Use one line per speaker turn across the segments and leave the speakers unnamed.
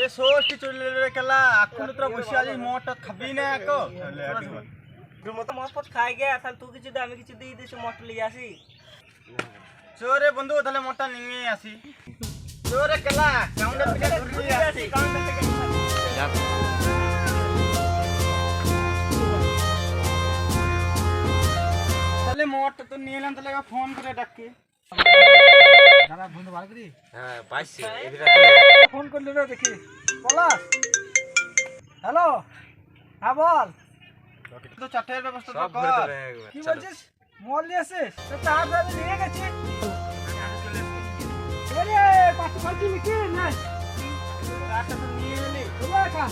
ষষ্ঠী চলে কেলা এখন তোরা বসে আছিস মদটা খাবি না একো
তুই মতো মদ ফদ খাই গে তাহলে তুই কিছু দে আমি কিছু দিয়ে দিস মদটা লিয়ে আসি
চোরে বন্ধু তাহলে মদটা নিয়ে আসি চোরে কেলা কাউন্টার থেকে ঘুরিয়ে আসি
কাউন্টার থেকে
তাহলে মদটা তো নিয়ে এলাম তাহলে ফোন করে ডাকি দাদা বন্ধু ভালো করি
হ্যাঁ পাইছি
ফোন করলি রে দেখি পলাশ হ্যালো হ্যাঁ বল তো চাটের ব্যবস্থা তো কর কি বলছিস মল নিয়ে আসিস তো তাড়াতাড়ি নিয়ে গেছি আরে পাঁচ পাঁচ লিখে না রাস্তা তো নিয়ে এলি ওকা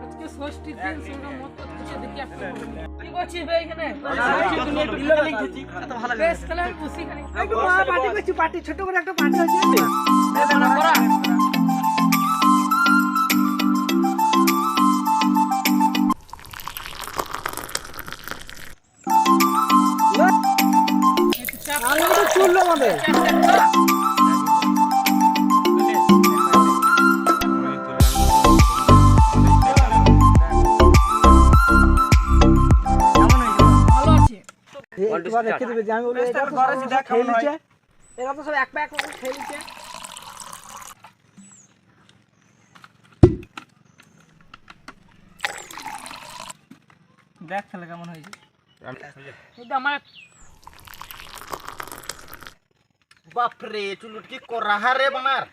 আজকে ষষ্ঠী দিন সোনা মত করতেছে দেখি একটা কি করছিস ভাই এখানে বেশ খেলা আমি বসি খালি
একটু পার্টি করছি পার্টি ছোট করে একটা পার্টি আছে
করা
আনন্দ চললো আমাদের
ভালো আছে
একবার রেখে দিবি আমি বলি এটা তো সব খেয়ে নিচ্ছে এরা তো সব এক প্যাক করে খেয়ে নিচ্ছে
দেখ তাহলে কেমন হয়েছে
এটা আমার
বাপরে চুলুট কি করা রে বানার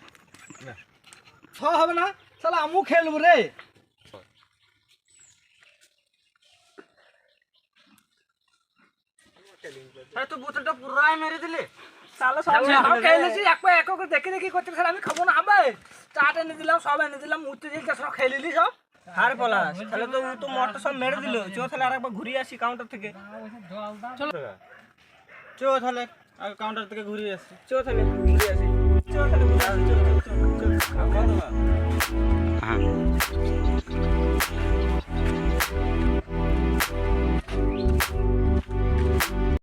ছ হবে না শালা আমু খেলবো রে আরে তুই বোতলটা পুরাই মেরে দিলে
সালো সব
আমি খেলেছি এক এক করে দেখে দেখি করতে স্যার আমি খাবো না হবে চাট এনে দিলাম সব এনে দিলাম উঠতে দিলটা সব খেয়ে নিলি সব
হার পলাশ তাহলে তো তো মদটা সব মেরে দিল চো তাহলে আরেকবার ঘুরিয়ে আসি কাউন্টার থেকে
চো তাহলে কাউন্টার থেকে ঘুরিয়ে আসি
চো তাহলে ঘুরিয়ে আসি চো তাহলে ঘুরিয়ে আসি চো চো চো
হ্যাঁ